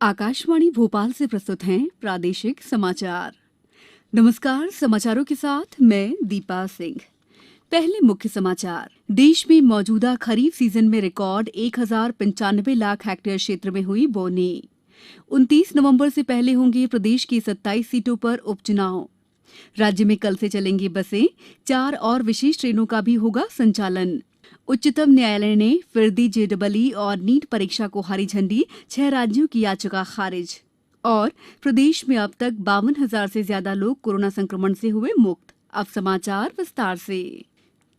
आकाशवाणी भोपाल से प्रस्तुत हैं प्रादेशिक समाचार। नमस्कार, समाचारों के साथ मैं दीपा सिंह। पहले मुख्य समाचार। देश में मौजूदा खरीफ सीजन में रिकॉर्ड 1095 लाख हेक्टेयर क्षेत्र में हुई बोनी। 29 नवंबर से पहले होंगे प्रदेश की 27 सीटों पर उपचुनाव। राज्य में कल से चलेंगी बसें, 4 और विशेष ट्रेनों का भी होगा संचालन। उच्चतम न्यायालय ने फिर दी जेईई और नीट परीक्षा को हरी झंडी, 6 राज्यों की याचिका खारिज। और प्रदेश में अब तक 52,000 से ज्यादा लोग कोरोना संक्रमण से हुए मुक्त। अब समाचार विस्तार से।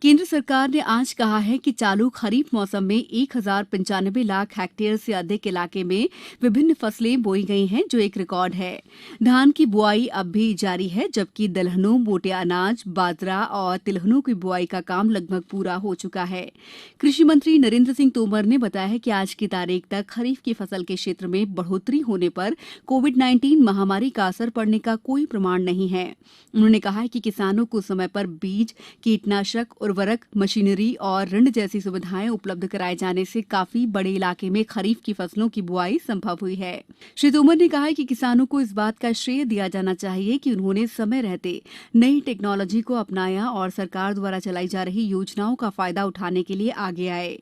केंद्र सरकार ने आज कहा है कि चालू खरीफ मौसम में 1095 लाख हेक्टेयर से अधिक इलाके में विभिन्न फसलें बोई गई हैं, जो एक रिकॉर्ड है। धान की बुआई अब भी जारी है, जबकि दलहनों, मोटे अनाज, बाजरा और तिलहनों की बुआई का काम लगभग पूरा हो चुका है। कृषि मंत्री नरेंद्र सिंह तोमर ने बताया है कि आज की तारीख तक खरीफ की फसल के क्षेत्र में बढ़ोतरी होने पर कोविड-19 महामारी का असर पड़ने का कोई प्रमाण नहीं है। उन्होंने कहा है कि किसानों को समय पर बीज, कीटनाशक, उर्वरक, मशीनरी और ऋण जैसी सुविधाएं उपलब्ध कराए जाने से काफी बड़े इलाके में खरीफ की फसलों की बुआई संभव हुई है। श्री तोमर ने कहा कि किसानों को इस बात का श्रेय दिया जाना चाहिए कि उन्होंने समय रहते नई टेक्नोलॉजी को अपनाया और सरकार द्वारा चलाई जा रही योजनाओं का फायदा उठाने के लिए आगे आए।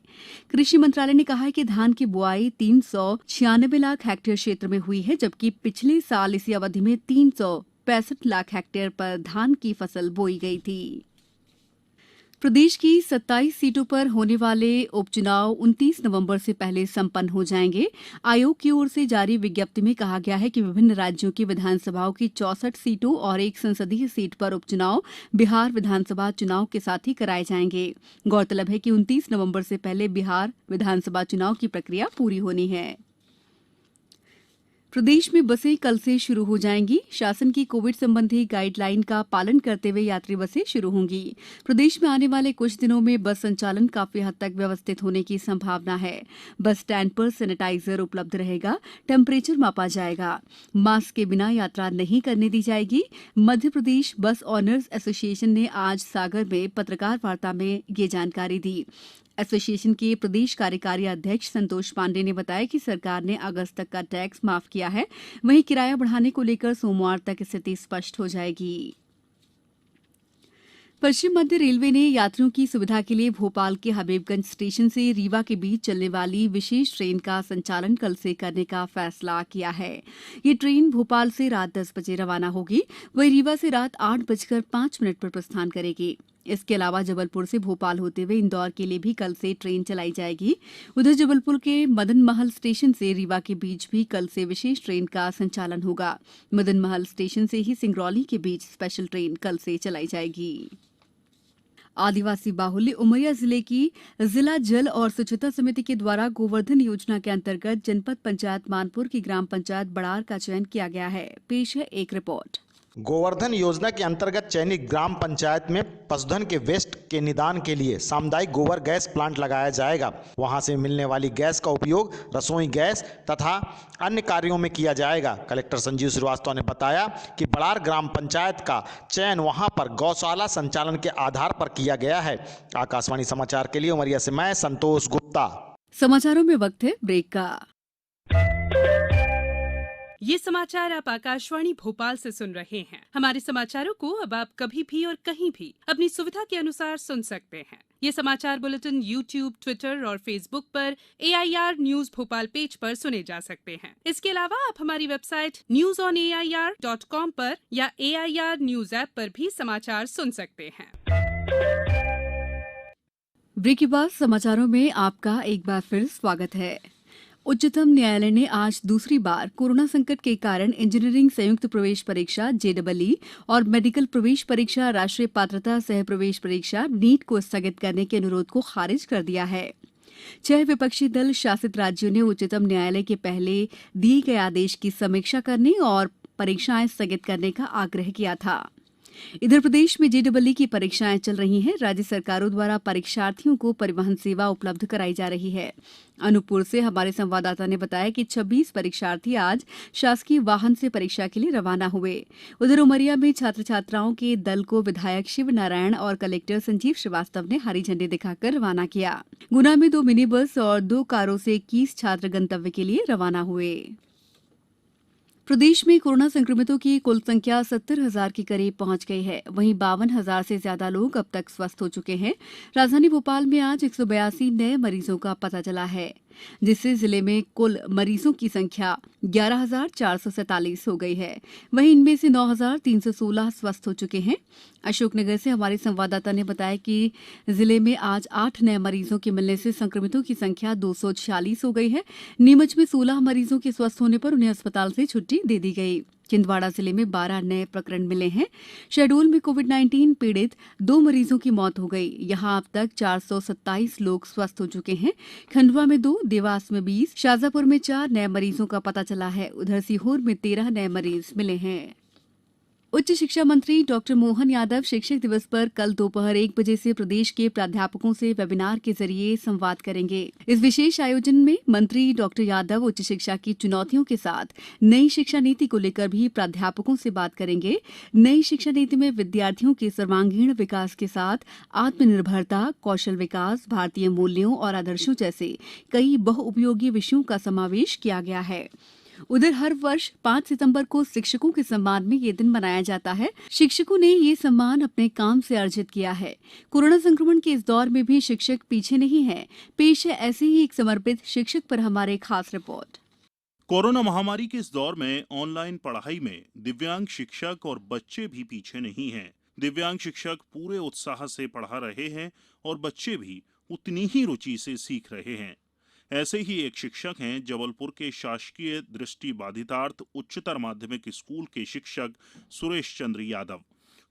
कृषि मंत्रालय ने कहा है कि धान की बुआई 396 लाख हेक्टेयर क्षेत्र में हुई है, जबकि पिछले साल इसी अवधि में 365 लाख हेक्टेयर पर धान की फसल बोई गई थी। प्रदेश की 27 सीटों पर होने वाले उपचुनाव 29 नवंबर से पहले संपन्न हो जाएंगे। आयोग की ओर से जारी विज्ञप्ति में कहा गया है कि विभिन्न राज्यों की विधानसभाओं की 64 सीटों और एक संसदीय सीट पर उपचुनाव बिहार विधानसभा चुनाव के साथ ही कराए जाएंगे। गौरतलब है कि 29 नवंबर से पहले बिहार विधानसभा चुनाव की प्रक्रिया पूरी होनी है। प्रदेश में बसें कल से शुरू हो जाएंगी। शासन की कोविड संबंधी गाइडलाइन का पालन करते हुए यात्री बसें शुरू होंगी। प्रदेश में आने वाले कुछ दिनों में बस संचालन काफी हद तक व्यवस्थित होने की संभावना है। बस स्टैंड पर सैनिटाइजर उपलब्ध रहेगा, टेम्परेचर मापा जाएगा, मास्क के बिना यात्रा नहीं करने दी जाएगी। मध्य प्रदेश बस ऑनर्स एसोसिएशन ने आज सागर में पत्रकार वार्ता में ये जानकारी दी। एसोसिएशन के प्रदेश कार्यकारी अध्यक्ष संतोष पांडे ने बताया कि सरकार ने अगस्त तक का टैक्स माफ किया है। वहीं किराया बढ़ाने को लेकर सोमवार तक स्थिति स्पष्ट हो जाएगी। पश्चिम मध्य रेलवे ने यात्रियों की सुविधा के लिए भोपाल के हबीबगंज स्टेशन से रीवा के बीच चलने वाली विशेष ट्रेन का संचालन कल से करने का फैसला किया है। ये ट्रेन भोपाल से रात 10 बजे रवाना होगी, वहीं रीवा से रात 8:05 पर प्रस्थान करेगी। इसके अलावा जबलपुर से भोपाल होते हुए इंदौर के लिए भी कल से ट्रेन चलाई जाएगी। उधर जबलपुर के मदन महल स्टेशन से रीवा के बीच भी कल से विशेष ट्रेन का संचालन होगा। मदन महल स्टेशन से ही सिंगरौली के बीच स्पेशल ट्रेन कल से चलाई जाएगी। आदिवासी बाहुल्य उमरिया जिले की जिला जल और स्वच्छता समिति के द्वारा गोवर्धन योजना के अंतर्गत जनपद पंचायत मानपुर की ग्राम पंचायत बड़ार का चयन किया गया है। पेश है एक रिपोर्ट। गोवर्धन योजना के अंतर्गत चयनित ग्राम पंचायत में पशुधन के वेस्ट के निदान के लिए सामुदायिक गोबर गैस प्लांट लगाया जाएगा। वहां से मिलने वाली गैस का उपयोग रसोई गैस तथा अन्य कार्यों में किया जाएगा। कलेक्टर संजीव श्रीवास्तव ने बताया कि बड़ार ग्राम पंचायत का चयन वहां पर गौशाला संचालन के आधार पर किया गया है। आकाशवाणी समाचार के लिए उमरिया से मैं संतोष गुप्ता। समाचारों में वक्त है ब्रेक का। ये समाचार आप आकाशवाणी भोपाल से सुन रहे हैं। हमारे समाचारों को अब आप कभी भी और कहीं भी अपनी सुविधा के अनुसार सुन सकते हैं। ये समाचार बुलेटिन YouTube, ट्विटर और फेसबुक पर AIR न्यूज भोपाल पेज पर सुने जा सकते हैं। इसके अलावा आप हमारी वेबसाइट newsonair.com पर या AIR न्यूज ऐप पर भी समाचार सुन सकते हैं। ब्रेक के बाद समाचारों में आपका एक बार फिर स्वागत है। उच्चतम न्यायालय ने आज दूसरी बार कोरोना संकट के कारण इंजीनियरिंग संयुक्त प्रवेश परीक्षा JEE और मेडिकल प्रवेश परीक्षा राष्ट्रीय पात्रता सह प्रवेश परीक्षा नीट को स्थगित करने के अनुरोध को खारिज कर दिया है। 6 विपक्षी दल शासित राज्यों ने उच्चतम न्यायालय के पहले दिए गए आदेश की समीक्षा करने और परीक्षाएं स्थगित करने का आग्रह किया था। इधर प्रदेश में JEE की परीक्षाएं चल रही हैं। राज्य सरकारों द्वारा परीक्षार्थियों को परिवहन सेवा उपलब्ध कराई जा रही है। अनूपपुर से हमारे संवाददाता ने बताया कि 26 परीक्षार्थी आज शासकीय वाहन से परीक्षा के लिए रवाना हुए। उधर उमरिया में छात्र छात्राओं के दल को विधायक शिव नारायण और कलेक्टर संजीव श्रीवास्तव ने हरी झंडी दिखाकर रवाना किया। गुना में 2 मिनी बस और 2 कारों से 21 छात्र गंतव्य के लिए रवाना हुए। प्रदेश में कोरोना संक्रमितों की कुल संख्या 70,000 के करीब पहुंच गई है। वहीं 52,000 से ज्यादा लोग अब तक स्वस्थ हो चुके हैं। राजधानी भोपाल में आज 182 नए मरीजों का पता चला है, जिससे जिले में कुल मरीजों की संख्या 11,447 हो गई है। वहीं इनमें से 9,316 स्वस्थ हो चुके हैं। अशोकनगर से हमारे संवाददाता ने बताया कि जिले में आज 8 नए मरीजों के मिलने से संक्रमितों की संख्या 246 हो गई है। नीमच में 16 मरीजों के स्वस्थ होने पर उन्हें अस्पताल से छुट्टी दे दी गई। छिंदवाड़ा जिले में 12 नए प्रकरण मिले हैं। शहडोल में कोविड-19 पीड़ित 2 मरीजों की मौत हो गई। यहां अब तक 427 लोग स्वस्थ हो चुके हैं। खंडवा में 2, देवास में 20, शाजापुर में 4 नए मरीजों का पता चला है। उधर सीहोर में 13 नए मरीज मिले हैं। उच्च शिक्षा मंत्री डॉक्टर मोहन यादव शिक्षक दिवस पर कल दोपहर 1 बजे से प्रदेश के प्राध्यापकों से वेबिनार के जरिए संवाद करेंगे। इस विशेष आयोजन में मंत्री डॉक्टर यादव उच्च शिक्षा की चुनौतियों के साथ नई शिक्षा नीति को लेकर भी प्राध्यापकों से बात करेंगे। नई शिक्षा नीति में विद्यार्थियों के सर्वांगीण विकास के साथ आत्मनिर्भरता, कौशल विकास, भारतीय मूल्यों और आदर्शों जैसे कई बहुउपयोगी विषयों का समावेश किया गया है। उधर हर वर्ष 5 सितंबर को शिक्षकों के सम्मान में ये दिन मनाया जाता है। शिक्षकों ने ये सम्मान अपने काम से अर्जित किया है। कोरोना संक्रमण के इस दौर में भी शिक्षक पीछे नहीं है। पेश है ऐसे ही एक समर्पित शिक्षक पर हमारे खास रिपोर्ट। कोरोना महामारी के इस दौर में ऑनलाइन पढ़ाई में दिव्यांग शिक्षक और बच्चे भी पीछे नहीं हैं। दिव्यांग शिक्षक पूरे उत्साह से पढ़ा रहे हैं और बच्चे भी उतनी ही रुचि से सीख रहे हैं। ऐसे ही एक शिक्षक हैं जबलपुर के शासकीय दृष्टिबाधितार्थ उच्चतर माध्यमिक स्कूल के शिक्षक सुरेश चंद्र यादव,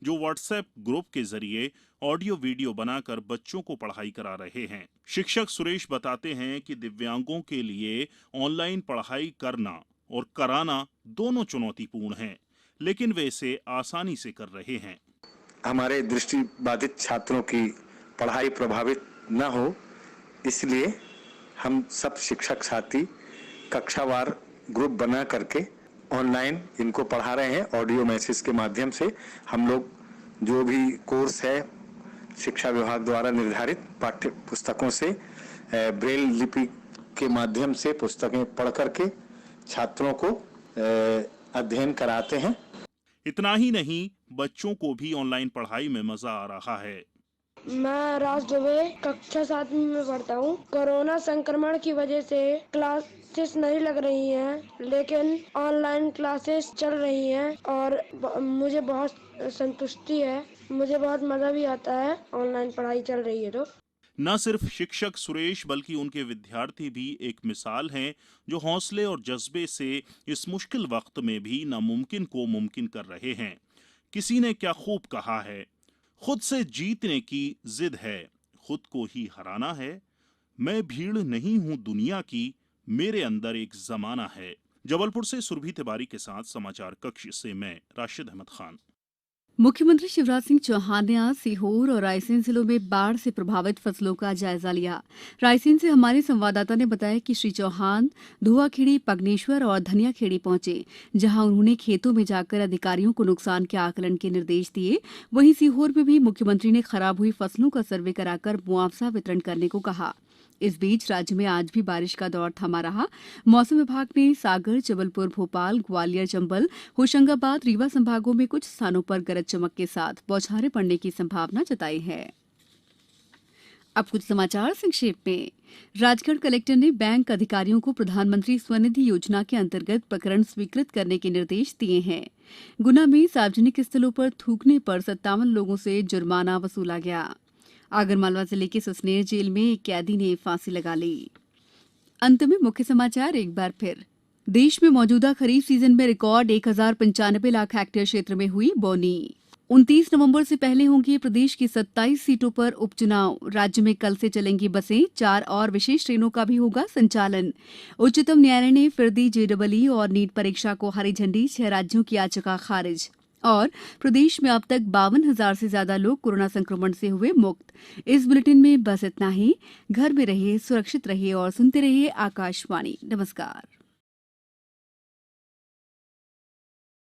जो व्हाट्सएप ग्रुप के जरिए ऑडियो वीडियो बनाकर बच्चों को पढ़ाई करा रहे हैं। शिक्षक सुरेश बताते हैं कि दिव्यांगों के लिए ऑनलाइन पढ़ाई करना और कराना दोनों चुनौतीपूर्ण हैं, लेकिन वे इसे आसानी से कर रहे हैं। हमारे दृष्टिबाधित छात्रों की पढ़ाई प्रभावित न हो, इसलिए हम सब शिक्षक साथी कक्षावार ग्रुप बना करके ऑनलाइन इनको पढ़ा रहे हैं। ऑडियो मैसेज के माध्यम से हम लोग जो भी कोर्स है शिक्षा विभाग द्वारा निर्धारित पाठ्य पुस्तकों से ब्रेल लिपि के माध्यम से पुस्तकें पढ़ करके छात्रों को अध्ययन कराते हैं। इतना ही नहीं, बच्चों को भी ऑनलाइन पढ़ाई में मजा आ रहा है। मैं राज दुबे कक्षा 7वीं में पढ़ता हूँ। कोरोना संक्रमण की वजह से क्लासेस नहीं लग रही हैं, लेकिन ऑनलाइन क्लासेस चल रही हैं और मुझे बहुत संतुष्टि है। मुझे बहुत मजा भी आता है ऑनलाइन पढ़ाई चल रही है तो। न सिर्फ शिक्षक सुरेश बल्कि उनके विद्यार्थी भी एक मिसाल हैं, जो हौसले और जज्बे से इस मुश्किल वक्त में भी नामुमकिन को मुमकिन कर रहे हैं। किसी ने क्या खूब कहा है, खुद से जीतने की जिद है, खुद को ही हराना है। मैं भीड़ नहीं हूं दुनिया की, मेरे अंदर एक जमाना है। जबलपुर से सुरभि तिवारी के साथ समाचार कक्ष से मैं राशिद अहमद खान। मुख्यमंत्री शिवराज सिंह चौहान ने आज सीहोर और रायसेन जिलों में बाढ़ से प्रभावित फसलों का जायजा लिया। रायसेन से हमारे संवाददाता ने बताया कि श्री चौहान धुआखेड़ी, पगनेश्वर और धनियाखेड़ी पहुंचे, जहां उन्होंने खेतों में जाकर अधिकारियों को नुकसान के आकलन के निर्देश दिए। वहीं सीहोर में भी मुख्यमंत्री ने खराब हुई फसलों का सर्वे कराकर मुआवजा वितरण करने को कहा। इस बीच राज्य में आज भी बारिश का दौर थमा रहा। मौसम विभाग ने सागर, जबलपुर, भोपाल, ग्वालियर, चंबल, होशंगाबाद, रीवा संभागों में कुछ स्थानों पर गरज चमक के साथ बौछारें पड़ने की संभावना जताई है। अब कुछ समाचार संक्षेप में। राजगढ़ कलेक्टर ने बैंक अधिकारियों को प्रधानमंत्री स्वनिधि योजना के अंतर्गत प्रकरण स्वीकृत करने के निर्देश दिए हैं। गुना में सार्वजनिक स्थलों पर थूकने पर 57 लोगों से जुर्माना वसूला गया। आगरमालवा जिले के सुसनेर जेल में एक कैदी ने फांसी लगा ली। अंत में मुख्य समाचार एक बार फिर। देश में मौजूदा खरीफ सीजन में रिकॉर्ड 1,095 लाख हेक्टेयर क्षेत्र में हुई बोनी। 29 नवंबर से पहले होंगे प्रदेश की 27 सीटों पर उपचुनाव। राज्य में कल से चलेंगी बसें, 4 और विशेष ट्रेनों का भी होगा संचालन। उच्चतम न्यायालय ने फिर दी जेईई और नीट परीक्षा को हरी झंडी, 6 राज्यों की याचिका खारिज। और प्रदेश में अब तक 52,000 से ज्यादा लोग कोरोना संक्रमण से हुए मुक्त। इस बुलेटिन में बस इतना ही। घर में रहिए, सुरक्षित रहिए और सुनते रहिए आकाशवाणी। नमस्कार।